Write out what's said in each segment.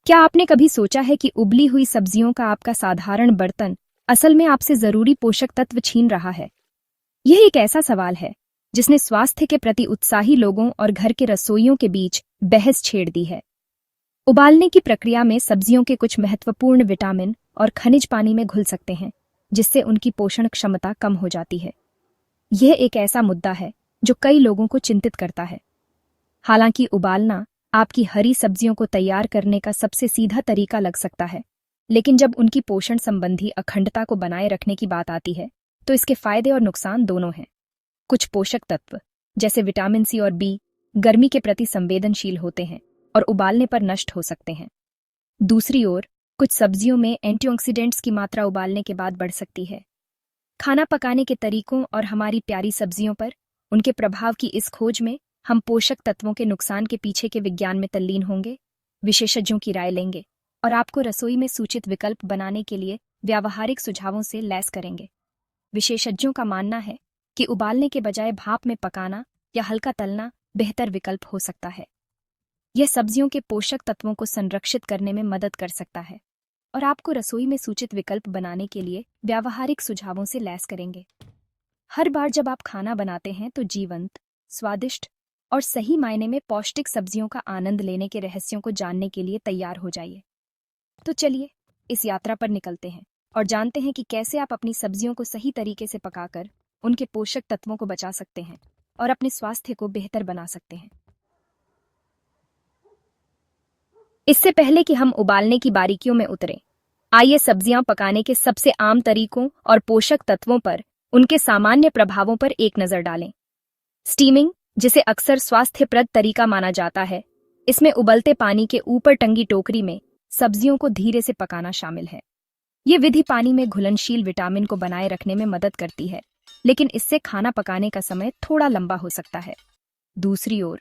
क्या आपने कभी सोचा है कि उबली हुई सब्जियों का आपका साधारण बर्तन असल में आपसे जरूरी पोषक तत्व छीन रहा है? यह एक ऐसा सवाल है जिसने स्वास्थ्य के प्रति उत्साही लोगों और घर के रसोइयों के बीच बहस छेड़ दी है। उबालने की प्रक्रिया में सब्जियों के कुछ महत्वपूर्ण विटामिन और खनिज पानी में घुल सकते हैं, जिससे उनकी पोषण क्षमता कम हो जाती है। यह एक ऐसा मुद्दा है जो कई लोगों को चिंतित करता है। हालांकि उबालना आपकी हरी सब्जियों को तैयार करने का सबसे सीधा तरीका लग सकता है, लेकिन जब उनकी पोषण संबंधी अखंडता को बनाए रखने की बात आती है, तो इसके फायदे और नुकसान दोनों हैं। कुछ पोषक तत्व, जैसे विटामिन सी और बी, गर्मी के प्रति संवेदनशील होते हैं और उबालने पर नष्ट हो सकते हैं। दूसरी ओर, कुछ सब्जियों में एंटीऑक्सीडेंट्स की मात्रा उबालने के बाद बढ़ सकती है। खाना पकाने के तरीकों और हमारी प्यारी सब्जियों पर उनके प्रभाव की इस खोज में हम पोषक तत्वों के नुकसान के पीछे के विज्ञान में तल्लीन होंगे, विशेषज्ञों की राय लेंगे और आपको रसोई में सूचित विकल्प बनाने के लिए व्यावहारिक सुझावों से लैस करेंगे। विशेषज्ञों का मानना है कि उबालने के बजाय भाप में पकाना या हल्का तलना बेहतर विकल्प हो सकता है। यह सब्जियों के पोषक तत्वों को संरक्षित करने में मदद कर सकता है और आपको रसोई में सूचित विकल्प बनाने के लिए व्यावहारिक सुझावों से लैस करेंगे। हर बार जब आप खाना बनाते हैं तो जीवंत, स्वादिष्ट और सही मायने में पौष्टिक सब्जियों का आनंद लेने के रहस्यों को जानने के लिए तैयार हो जाइए। तो चलिए इस यात्रा पर निकलते हैं और जानते हैं कि कैसे आप अपनी सब्जियों को सही तरीके से पकाकर उनके पोषक तत्वों को बचा सकते हैं और अपने स्वास्थ्य को बेहतर बना सकते हैं। इससे पहले कि हम उबालने की बारीकियों में उतरें, आइए सब्जियां पकाने के सबसे आम तरीकों और पोषक तत्वों पर उनके सामान्य प्रभावों पर एक नजर डालें। स्टीमिंग, जिसे अक्सर स्वास्थ्यप्रद तरीका माना जाता है, इसमें उबलते पानी के ऊपर टंगी टोकरी में सब्जियों को धीरे से पकाना शामिल है। ये विधि पानी में घुलनशील विटामिन को बनाए रखने में मदद करती है, लेकिन इससे खाना पकाने का समय थोड़ा लंबा हो सकता है। दूसरी ओर,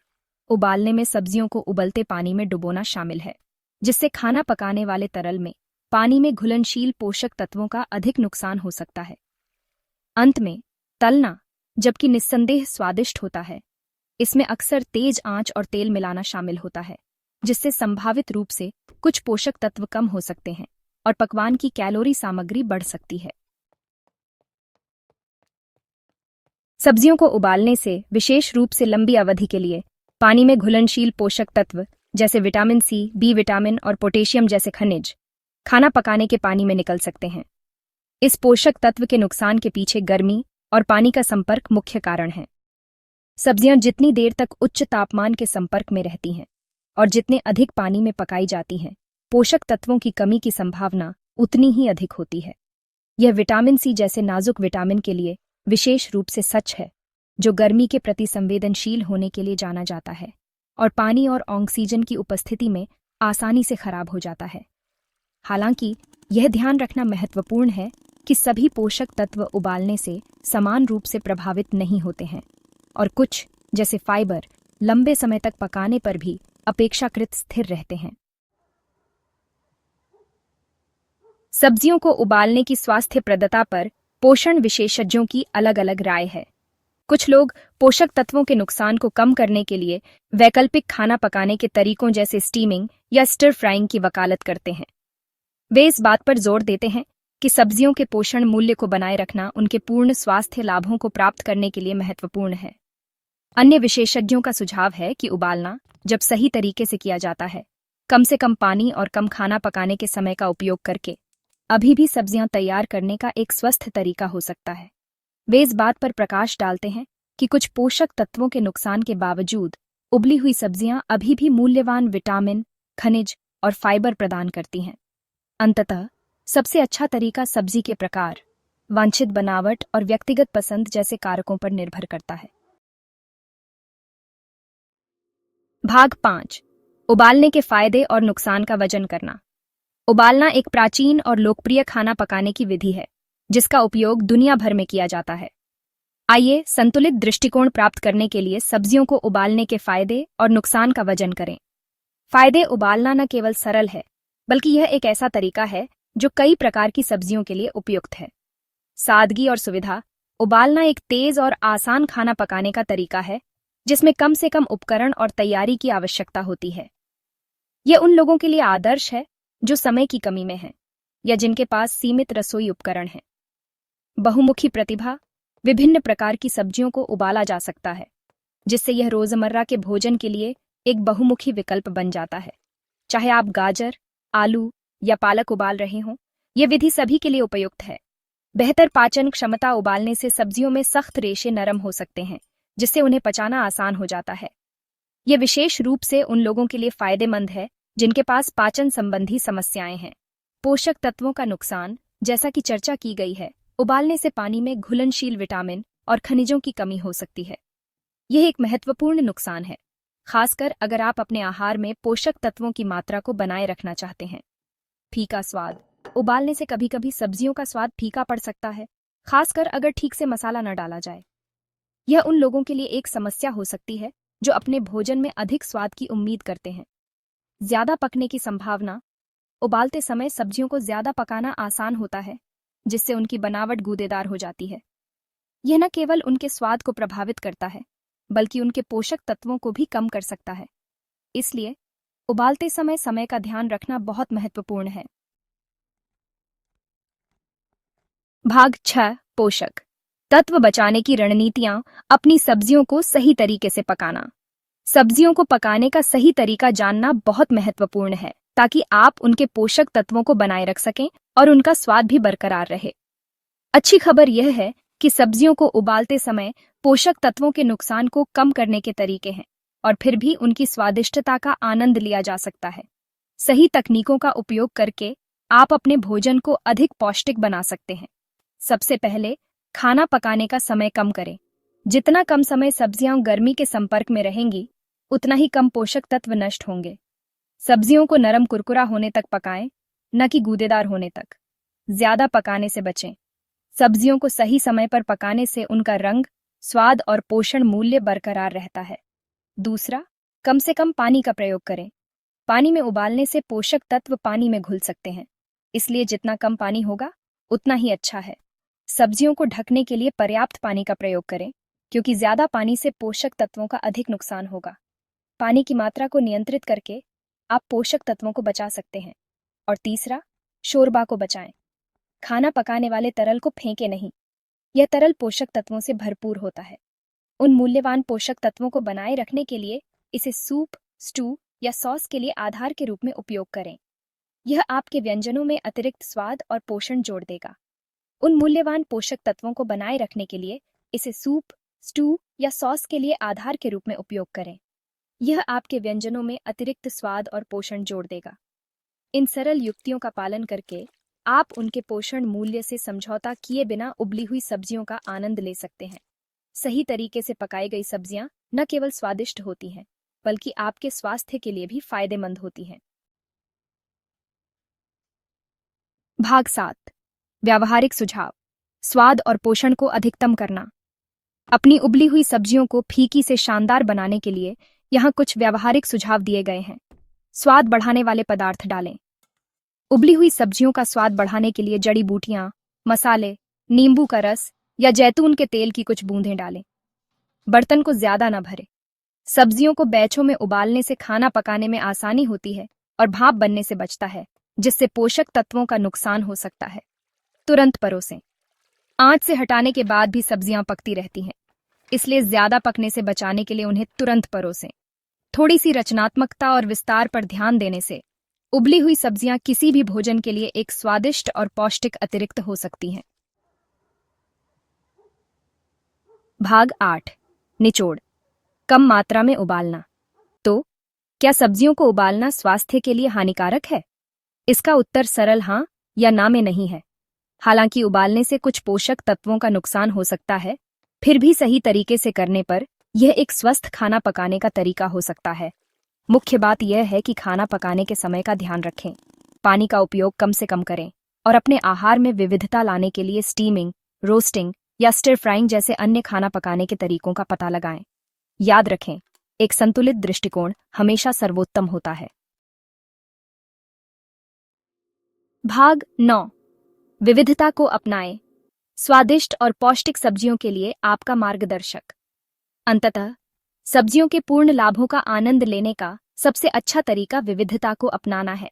उबालने में सब्जियों को उबलते पानी में डुबोना शामिल है, जिससे खाना पकाने वाले तरल में पानी में घुलनशील पोषक तत्वों का अधिक नुकसान हो सकता है। अंत में, तलना, जबकि निस्संदेह स्वादिष्ट होता है, इसमें अक्सर तेज आंच और तेल मिलाना शामिल होता है, जिससे संभावित रूप से कुछ पोषक तत्व कम हो सकते हैं और पकवान की कैलोरी सामग्री बढ़ सकती है। सब्जियों को उबालने से विशेष रूप से लंबी अवधि के लिए पानी में घुलनशील पोषक तत्व जैसे विटामिन सी, बी विटामिन और पोटेशियम जैसे खनिज खाना पकाने के पानी में निकल सकते हैं। इस पोषक तत्व के नुकसान के पीछे गर्मी और पानी का संपर्क मुख्य कारण है। सब्जियां जितनी देर तक उच्च तापमान के संपर्क में रहती हैं और जितने अधिक पानी में पकाई जाती हैं, पोषक तत्वों की कमी की संभावना उतनी ही अधिक होती है। यह विटामिन सी जैसे नाजुक विटामिन के लिए विशेष रूप से सच है, जो गर्मी के प्रति संवेदनशील होने के लिए जाना जाता है और पानी और ऑक्सीजन की उपस्थिति में आसानी से खराब हो जाता है। हालांकि यह ध्यान रखना महत्वपूर्ण है कि सभी पोषक तत्व उबालने से समान रूप से प्रभावित नहीं होते हैं और कुछ, जैसे फाइबर, लंबे समय तक पकाने पर भी अपेक्षाकृत स्थिर रहते हैं। सब्जियों को उबालने की स्वास्थ्यप्रदता पर पोषण विशेषज्ञों की अलग-अलग राय है। कुछ लोग पोषक तत्वों के नुकसान को कम करने के लिए वैकल्पिक खाना पकाने के तरीकों जैसे स्टीमिंग या स्टर फ्राइंग की वकालत करते हैं। वे इस बात पर जोर देते हैं कि सब्जियों के पोषण मूल्य को बनाए रखना उनके पूर्ण स्वास्थ्य लाभों को प्राप्त करने के लिए महत्वपूर्ण है। अन्य विशेषज्ञों का सुझाव है कि उबालना, जब सही तरीके से किया जाता है, कम से कम पानी और कम खाना पकाने के समय का उपयोग करके, अभी भी सब्जियां तैयार करने का एक स्वस्थ तरीका हो सकता है। वे इस बात पर प्रकाश डालते हैं कि कुछ पोषक तत्वों के नुकसान के बावजूद उबली हुई सब्जियां अभी भी मूल्यवान विटामिन, खनिज और फाइबर प्रदान करती हैं। अंततः, सबसे अच्छा तरीका सब्जी के प्रकार, वांछित बनावट और व्यक्तिगत पसंद जैसे कारकों पर निर्भर करता है। भाग 5: उबालने के फायदे और नुकसान का वजन करना। उबालना एक प्राचीन और लोकप्रिय खाना पकाने की विधि है, जिसका उपयोग दुनिया भर में किया जाता है। आइए संतुलित दृष्टिकोण प्राप्त करने के लिए सब्जियों को उबालने के फायदे और नुकसान का वजन करें। फायदे: उबालना न केवल सरल है, बल्कि यह एक ऐसा तरीका है जो कई प्रकार की सब्जियों के लिए उपयुक्त है। सादगी और सुविधा: उबालना एक तेज और आसान खाना पकाने का तरीका है, जिसमें कम से कम उपकरण और तैयारी की आवश्यकता होती है। यह उन लोगों के लिए आदर्श है जो समय की कमी में हैं या जिनके पास सीमित रसोई उपकरण हैं। बहुमुखी प्रतिभा, विभिन्न प्रकार की सब्जियों को उबाला जा सकता है, जिससे यह रोजमर्रा के भोजन के लिए एक बहुमुखी विकल्प बन जाता है। चाहे आप गाजर, आलू या पालक उबाल रहे हों, यह विधि सभी के लिए उपयुक्त है। बेहतर पाचन क्षमता, उबालने से सब्जियों में सख्त रेशे नरम हो सकते हैं, जिससे उन्हें पचाना आसान हो जाता है। यह विशेष रूप से उन लोगों के लिए फायदेमंद है जिनके पास पाचन संबंधी समस्याएं हैं। पोषक तत्वों का नुकसान, जैसा कि चर्चा की गई है, उबालने से पानी में घुलनशील विटामिन और खनिजों की कमी हो सकती है। यह एक महत्वपूर्ण नुकसान है, खासकर अगर आप अपने आहार में पोषक तत्वों की मात्रा को बनाए रखना चाहते हैं। फीका स्वाद, उबालने से कभी कभी सब्जियों का स्वाद फीका पड़ सकता है, खासकर अगर ठीक से मसाला न डाला जाए। यह उन लोगों के लिए एक समस्या हो सकती है जो अपने भोजन में अधिक स्वाद की उम्मीद करते हैं। ज्यादा पकने की संभावना, उबालते समय सब्जियों को ज्यादा पकाना आसान होता है, जिससे उनकी बनावट गूदेदार हो जाती है। यह न केवल उनके स्वाद को प्रभावित करता है, बल्कि उनके पोषक तत्वों को भी कम कर सकता है। इसलिए उबालते समय समय का ध्यान रखना बहुत महत्वपूर्ण है। भाग 6, पोषक तत्व बचाने की रणनीतियां। अपनी सब्जियों को सही तरीके से पकाना। सब्जियों को पकाने का सही तरीका जानना बहुत महत्वपूर्ण है, ताकि आप उनके पोषक तत्वों को बनाए रख सकें और उनका स्वाद भी बरकरार रहे। अच्छी खबर यह है कि सब्जियों को उबालते समय पोषक तत्वों के नुकसान को कम करने के तरीके हैं, और फिर भी उनकी स्वादिष्टता का आनंद लिया जा सकता है। सही तकनीकों का उपयोग करके आप अपने भोजन को अधिक पौष्टिक बना सकते हैं। सबसे पहले, खाना पकाने का समय कम करें। जितना कम समय सब्जियां गर्मी के संपर्क में रहेंगी, उतना ही कम पोषक तत्व नष्ट होंगे। सब्जियों को नरम कुरकुरा होने तक पकाएं, न कि गूदेदार होने तक। ज्यादा पकाने से बचें। सब्जियों को सही समय पर पकाने से उनका रंग, स्वाद और पोषण मूल्य बरकरार रहता है। दूसरा, कम से कम पानी का प्रयोग करें। पानी में उबालने से पोषक तत्व पानी में घुल सकते हैं, इसलिए जितना कम पानी होगा, उतना ही अच्छा है। सब्जियों को ढकने के लिए पर्याप्त पानी का प्रयोग करें, क्योंकि ज्यादा पानी से पोषक तत्वों का अधिक नुकसान होगा। पानी की मात्रा को नियंत्रित करके आप पोषक तत्वों को बचा सकते हैं। और तीसरा, शोरबा को बचाएं। खाना पकाने वाले तरल को फेंके नहीं। यह तरल पोषक तत्वों से भरपूर होता है। उन मूल्यवान पोषक तत्वों को बनाए रखने के लिए इसे सूप, स्टू या सॉस के लिए आधार के रूप में उपयोग करें। यह आपके व्यंजनों में अतिरिक्त स्वाद और पोषण जोड़ देगा। उन मूल्यवान पोषक तत्वों को बनाए रखने के लिए इसे सूप, स्टू या सॉस के लिए आधार के रूप में उपयोग करें। यह आपके व्यंजनों में अतिरिक्त स्वाद और पोषण जोड़ देगा। इन सरल युक्तियों का पालन करके आप उनके पोषण मूल्य से समझौता किए बिना उबली हुई सब्जियों का आनंद ले सकते हैं। सही तरीके से पकाई गई सब्जियां न केवल स्वादिष्ट होती हैं, बल्कि आपके स्वास्थ्य के लिए भी फायदेमंद होती हैं। भाग 7, व्यावहारिक सुझाव। स्वाद और पोषण को अधिकतम करना। अपनी उबली हुई सब्जियों को फीकी से शानदार बनाने के लिए यहाँ कुछ व्यावहारिक सुझाव दिए गए हैं। स्वाद बढ़ाने वाले पदार्थ डालें। उबली हुई सब्जियों का स्वाद बढ़ाने के लिए जड़ी बूटियां, मसाले, नींबू का रस या जैतून के तेल की कुछ बूंदें डालें। बर्तन को ज्यादा न भरें। सब्जियों को बैचों में उबालने से खाना पकाने में आसानी होती है और भाप बनने से बचता है, जिससे पोषक तत्वों का नुकसान हो सकता है। तुरंत परोसें। आंच से हटाने के बाद भी सब्जियां पकती रहती हैं, इसलिए ज्यादा पकने से बचाने के लिए उन्हें तुरंत परोसें। थोड़ी सी रचनात्मकता और विस्तार पर ध्यान देने से उबली हुई सब्जियां किसी भी भोजन के लिए एक स्वादिष्ट और पौष्टिक अतिरिक्त हो सकती हैं। भाग 8, निचोड़। कम मात्रा में उबालना। तो क्या सब्जियों को उबालना स्वास्थ्य के लिए हानिकारक है? इसका उत्तर सरल हां या ना में नहीं है। हालांकि उबालने से कुछ पोषक तत्वों का नुकसान हो सकता है, फिर भी सही तरीके से करने पर यह एक स्वस्थ खाना पकाने का तरीका हो सकता है। मुख्य बात यह है कि खाना पकाने के समय का ध्यान रखें, पानी का उपयोग कम से कम करें और अपने आहार में विविधता लाने के लिए स्टीमिंग, रोस्टिंग या स्टिर फ्राइंग जैसे अन्य खाना पकाने के तरीकों का पता लगाएं। याद रखें, एक संतुलित दृष्टिकोण हमेशा सर्वोत्तम होता है। भाग 9, विविधता को अपनाएं। स्वादिष्ट और पौष्टिक सब्जियों के लिए आपका मार्गदर्शक। अंततः, सब्जियों के पूर्ण लाभों का आनंद लेने का सबसे अच्छा तरीका विविधता को अपनाना है।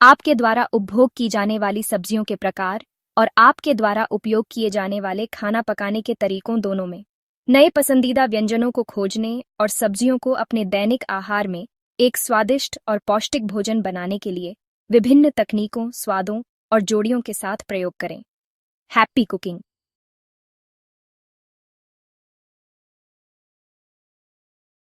आपके द्वारा उपभोग की जाने वाली सब्जियों के प्रकार और आपके द्वारा उपयोग किए जाने वाले खाना पकाने के तरीकों दोनों में नए पसंदीदा व्यंजनों को खोजने और सब्जियों को अपने दैनिक आहार में एक स्वादिष्ट और पौष्टिक भोजन बनाने के लिए विभिन्न तकनीकों, स्वादों और जोड़ियों के साथ प्रयोग करें। Happy cooking.